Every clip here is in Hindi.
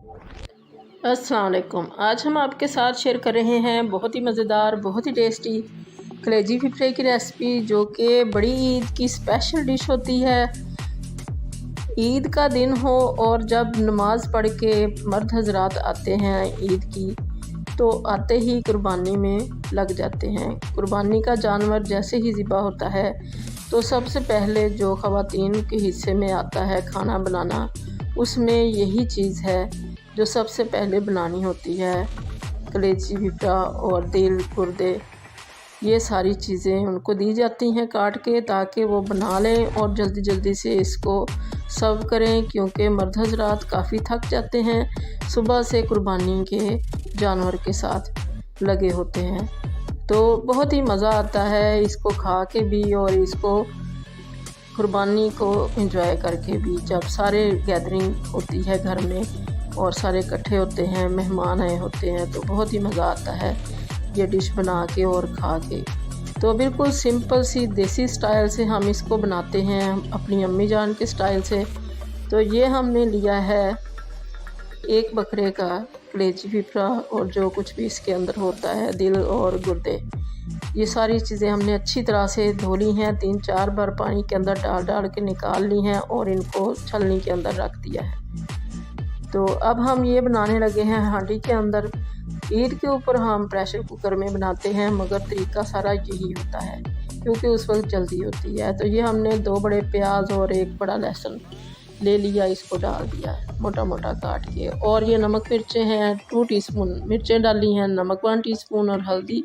अस्सलाम वालेकुम। आज हम आपके साथ शेयर कर रहे हैं बहुत ही मज़ेदार, बहुत ही टेस्टी कलेजी फिफ्रे की रेसिपी, जो कि बड़ी ईद की स्पेशल डिश होती है। ईद का दिन हो और जब नमाज पढ़ के मर्द हजरात आते हैं ईद की, तो आते ही कुर्बानी में लग जाते हैं। कुर्बानी का जानवर जैसे ही ज़िबा होता है तो सबसे पहले जो ख़वातीन के हिस्से में आता है खाना बनाना, उसमें यही चीज़ है जो सबसे पहले बनानी होती है। कलेजी फिफ्रा और दिल गुर्दे, ये सारी चीज़ें उनको दी जाती हैं काट के, ताकि वो बना लें और जल्दी जल्दी से इसको सर्व करें, क्योंकि मर्द हजरात काफ़ी थक जाते हैं, सुबह से कुर्बानी के जानवर के साथ लगे होते हैं। तो बहुत ही मज़ा आता है इसको खा के भी और इसको कुर्बानी को एंजॉय करके भी। जब सारे गैदरिंग होती है घर में और सारे इकट्ठे होते हैं, मेहमान आए होते हैं, तो बहुत ही मज़ा आता है ये डिश बना के और खा के। तो बिल्कुल सिंपल सी देसी स्टाइल से हम इसको बनाते हैं, अपनी अम्मी जान के स्टाइल से। तो ये हमने लिया है एक बकरे का कलेजी फिफ्रा और जो कुछ भी इसके अंदर होता है, दिल और गुर्दे, ये सारी चीज़ें हमने अच्छी तरह से धो ली हैं। 3-4 बार पानी के अंदर डाल डाल के निकाल ली हैं और इनको छलनी के अंदर रख दिया है। तो अब हम ये बनाने लगे हैं हांडी के अंदर। ईद के ऊपर हम प्रेशर कुकर में बनाते हैं, मगर तरीका सारा यही होता है क्योंकि उस वक्त जल्दी होती है। तो ये हमने 2 बड़े प्याज और 1 बड़ा लहसुन ले लिया, इसको डाल दिया मोटा मोटा काट के। और ये नमक मिर्चें हैं, 2 टीस्पून मिर्चें डाली हैं, नमक 1 टीस्पून और हल्दी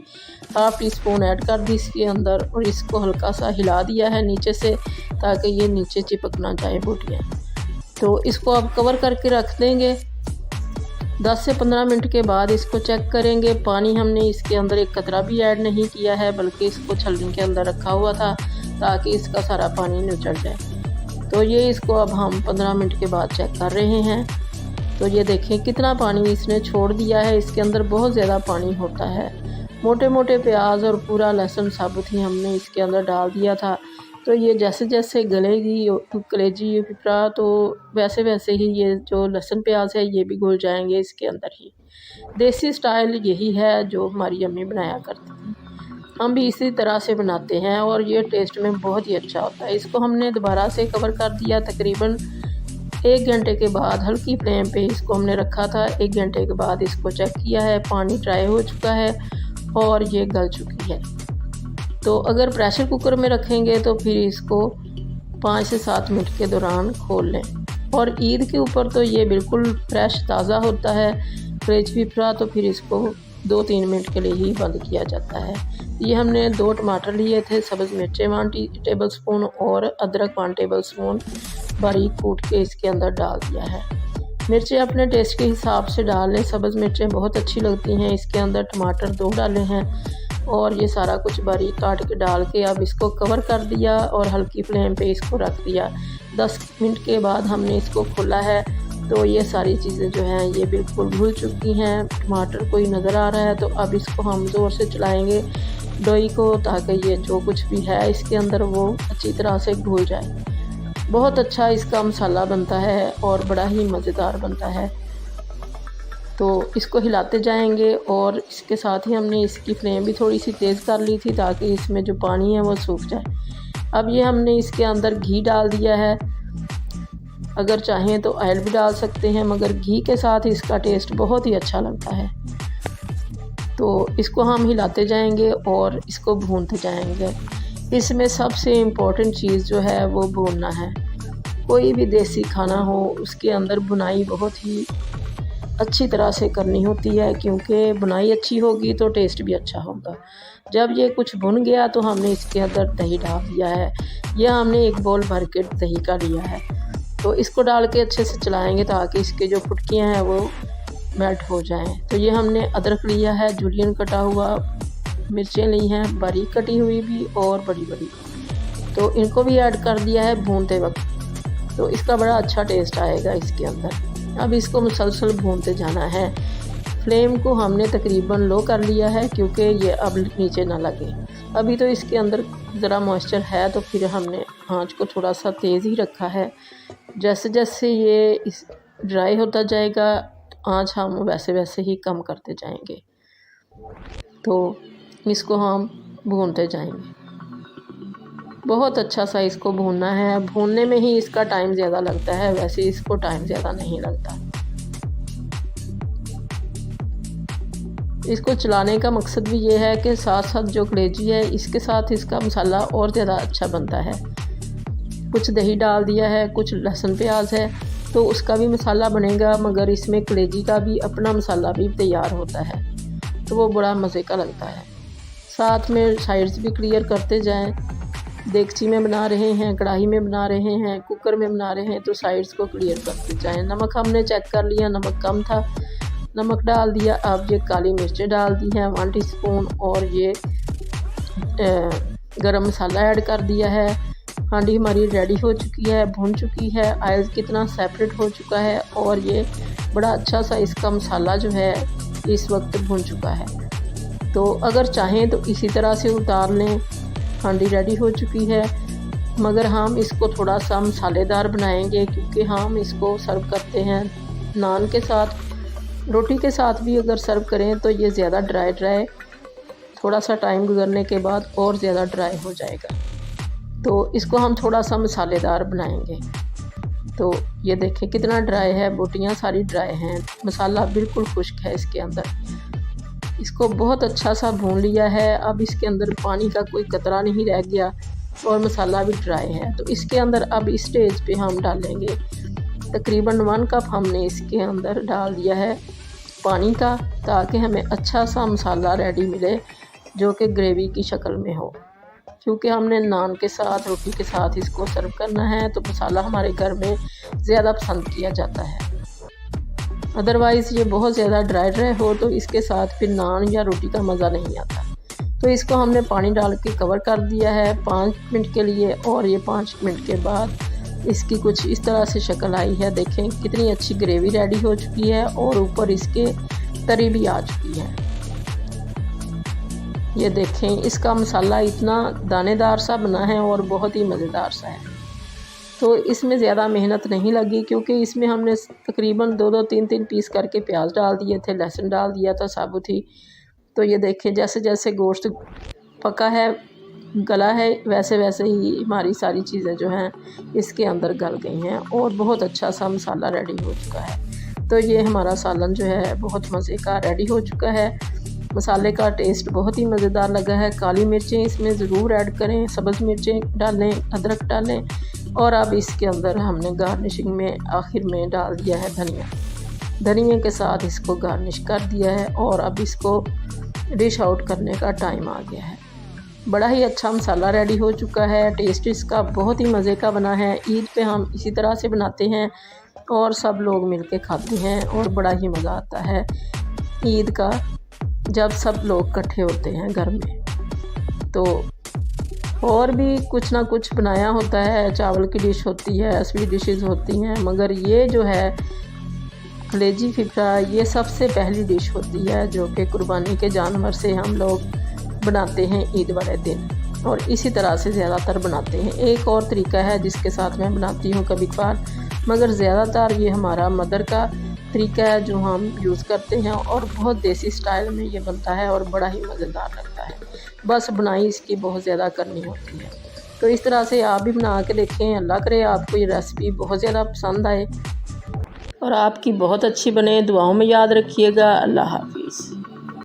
1/2 टीस्पून ऐड कर दी इसके अंदर। और इसको हल्का सा हिला दिया है नीचे से, ताकि ये नीचे चिपक ना जाए बोटियाँ। तो इसको अब कवर करके रख देंगे। 10 से 15 मिनट के बाद इसको चेक करेंगे। पानी हमने इसके अंदर एक कतरा भी ऐड नहीं किया है, बल्कि इसको छलनी के अंदर रखा हुआ था ताकि इसका सारा पानी निचड़ जाए। तो ये इसको अब हम 15 मिनट के बाद चेक कर रहे हैं। तो ये देखें कितना पानी इसने छोड़ दिया है, इसके अंदर बहुत ज़्यादा पानी होता है। मोटे मोटे प्याज और पूरा लहसुन साबुत ही हमने इसके अंदर डाल दिया था। तो ये जैसे जैसे गलेगी कलेजी फिफ्रा, तो वैसे वैसे ही ये जो लहसुन प्याज है ये भी घुल जाएंगे इसके अंदर ही। देसी स्टाइल यही है जो हमारी अम्मी बनाया करती थी, हम भी इसी तरह से बनाते हैं और ये टेस्ट में बहुत ही अच्छा होता है। इसको हमने दोबारा से कवर कर दिया। तकरीबन 1 घंटे के बाद हल्की फ्लेम पे इसको हमने रखा था। 1 घंटे के बाद इसको चेक किया है, पानी ड्राई हो चुका है और ये गल चुकी है। तो अगर प्रेशर कुकर में रखेंगे तो फिर इसको 5 से 7 मिनट के दौरान खोल लें। और ईद के ऊपर तो ये बिल्कुल फ्रेश ताज़ा होता है कलेजी फिफ्रा, तो फिर इसको 2-3 मिनट के लिए ही बंद किया जाता है। ये हमने 2 टमाटर लिए थे, सब्ज़ मिर्चें 1 टेबल स्पून और अदरक 1 टेबल स्पून बारीक कूट के इसके अंदर डाल दिया है। मिर्चें अपने टेस्ट के हिसाब से डाल लें, सब्ज़ मिर्चें बहुत अच्छी लगती हैं इसके अंदर। टमाटर 2 डाले हैं और ये सारा कुछ बारीक काट के डाल के अब इसको कवर कर दिया और हल्की फ्लेम पे इसको रख दिया। 10 मिनट के बाद हमने इसको खोला है, तो ये सारी चीज़ें जो हैं ये बिल्कुल घुल चुकी हैं। टमाटर कोई नज़र आ रहा है, तो अब इसको हम ज़ोर से चलाएंगे डोई को, ताकि ये जो कुछ भी है इसके अंदर वो अच्छी तरह से घुल जाए। बहुत अच्छा इसका मसाला बनता है और बड़ा ही मज़ेदार बनता है। तो इसको हिलाते जाएंगे और इसके साथ ही हमने इसकी फ्लेम भी थोड़ी सी तेज़ कर ली थी, ताकि इसमें जो पानी है वो सूख जाए। अब ये हमने इसके अंदर घी डाल दिया है, अगर चाहें तो ऑयल भी डाल सकते हैं, मगर घी के साथ इसका टेस्ट बहुत ही अच्छा लगता है। तो इसको हम हिलाते जाएंगे और इसको भूनते जाएंगे। इसमें सबसे इम्पोर्टेंट चीज़ जो है वो भूनना है। कोई भी देसी खाना हो उसके अंदर बुनाई बहुत ही अच्छी तरह से करनी होती है, क्योंकि बुनाई अच्छी होगी तो टेस्ट भी अच्छा होगा। जब ये कुछ भुन गया तो हमने इसके अंदर दही डाल दिया है। यह हमने 1 बाउल भर के दही का लिया है। तो इसको डाल के अच्छे से चलाएंगे ताकि इसके जो फुटकियाँ हैं वो मेल्ट हो जाएं। तो ये हमने अदरक लिया है, जूलियन कटा हुआ, मिर्चें ली हैं बारीक कटी हुई भी और बड़ी बड़ी, तो इनको भी ऐड कर दिया है भूनते वक्त। तो इसका बड़ा अच्छा टेस्ट आएगा इसके अंदर। अब इसको मुसलसल भूनते जाना है। फ्लेम को हमने तकरीबन लो कर लिया है, क्योंकि ये अब नीचे ना लगे। अभी तो इसके अंदर ज़रा मॉइस्चर है, तो फिर हमने आँच को थोड़ा सा तेज़ ही रखा है। जैसे जैसे ये इस ड्राई होता जाएगा आँच हम वैसे वैसे ही कम करते जाएंगे। तो इसको हम भूनते जाएंगे। बहुत अच्छा सा इसको भूनना है। भूनने में ही इसका टाइम ज़्यादा लगता है, वैसे इसको टाइम ज़्यादा नहीं लगता। इसको चलाने का मकसद भी ये है कि साथ साथ जो कलेजी है इसके साथ इसका मसाला और ज़्यादा अच्छा बनता है। कुछ दही डाल दिया है, कुछ लहसुन प्याज है, तो उसका भी मसाला बनेगा, मगर इसमें कलेजी का भी अपना मसाला भी तैयार होता है, तो वो बड़ा मज़े का लगता है। साथ में साइड्स भी क्लियर करते जाएं। देगची में बना रहे हैं, कढ़ाई में बना रहे हैं, कुकर में बना रहे हैं, तो साइड्स को क्लियर करते जाएं। नमक हमने चेक कर लिया, नमक कम था, नमक डाल दिया। अब ये काली मिर्चें डाल दी हैं 1 टीस्पून, और ये गरम मसाला ऐड कर दिया है। हांडी हमारी रेडी हो चुकी है, भुन चुकी है, ऑयल कितना सेपरेट हो चुका है, और ये बड़ा अच्छा सा इसका मसाला जो है इस वक्त भुन चुका है। तो अगर चाहें तो इसी तरह से उतार लें। हांडी रेडी हो चुकी है, मगर हम इसको थोड़ा सा मसालेदार बनाएंगे, क्योंकि हम इसको सर्व करते हैं नान के साथ। रोटी के साथ भी अगर सर्व करें तो ये ज़्यादा ड्राई थोड़ा सा टाइम गुजरने के बाद और ज़्यादा ड्राई हो जाएगा। तो इसको हम थोड़ा सा मसालेदार बनाएंगे। तो ये देखें कितना ड्राई है, बोटियाँ सारी ड्राई हैं, मसाला बिल्कुल खुश्क है इसके अंदर। इसको बहुत अच्छा सा भून लिया है। अब इसके अंदर पानी का कोई कतरा नहीं रह गया और मसाला भी ड्राई है। तो इसके अंदर अब इस स्टेज पे हम डालेंगे तकरीबन 1 कप हमने इसके अंदर डाल दिया है पानी का, ताकि हमें अच्छा सा मसाला रेडी मिले जो कि ग्रेवी की शक्ल में हो। क्योंकि हमने नान के साथ, रोटी के साथ इसको सर्व करना है, तो मसाला हमारे घर में ज़्यादा पसंद किया जाता है। अदरवाइज़ ये बहुत ज़्यादा ड्राई हो तो इसके साथ फिर नान या रोटी का मज़ा नहीं आता। तो इसको हमने पानी डाल के कवर कर दिया है 5 मिनट के लिए, और ये 5 मिनट के बाद इसकी कुछ इस तरह से शक्ल आई है। देखें कितनी अच्छी ग्रेवी रेडी हो चुकी है, और ऊपर इसके तरी भी आ चुकी है। ये देखें इसका मसाला इतना दानेदार सा बना है और बहुत ही मज़ेदार सा है। तो इसमें ज़्यादा मेहनत नहीं लगी, क्योंकि इसमें हमने तकरीबन 2-2, 3-3 पीस करके प्याज डाल दिए थे, लहसुन डाल दिया था साबुत ही। तो ये देखें जैसे जैसे गोश्त पका है, गला है, वैसे वैसे ही हमारी सारी चीज़ें जो हैं इसके अंदर गल गई हैं, और बहुत अच्छा सा मसाला रेडी हो चुका है। तो ये हमारा सालन जो है बहुत मज़े का रेडी हो चुका है। मसाले का टेस्ट बहुत ही मज़ेदार लगा है। काली मिर्चें इसमें ज़रूर ऐड करें, सब्ज़ मिर्चें डालें, अदरक डालें, और अब इसके अंदर हमने गार्निशिंग में आखिर में डाल दिया है धनिया के साथ इसको गार्निश कर दिया है, और अब इसको डिश आउट करने का टाइम आ गया है। बड़ा ही अच्छा मसाला रेडी हो चुका है। टेस्ट इसका बहुत ही मज़े का बना है। ईद पे हम इसी तरह से बनाते हैं और सब लोग मिलके खाते हैं, और बड़ा ही मज़ा आता है ईद का जब सब लोग इकट्ठे होते हैं घर में। तो और भी कुछ ना कुछ बनाया होता है, चावल की डिश होती है, स्वीट डिशेस होती हैं, मगर ये जो है कलेजी फिफड़ा ये सबसे पहली डिश होती है जो कि कुर्बानी के जानवर से हम लोग बनाते हैं ईद वाले दिन, और इसी तरह से ज़्यादातर बनाते हैं। एक और तरीका है जिसके साथ मैं बनाती हूँ कभी कभार, मगर ज़्यादातर ये हमारा मदर का तरीका है जो हम यूज़ करते हैं, और बहुत देसी स्टाइल में ये बनता है और बड़ा ही मज़ेदार लगता है। बस बनाई इसकी बहुत ज़्यादा करनी होती है। तो इस तरह से आप भी बना के देखें। अल्लाह करे आपको ये रेसिपी बहुत ज़्यादा पसंद आए और आपकी बहुत अच्छी बने। दुआओं में याद रखिएगा। अल्लाह हाफिज़।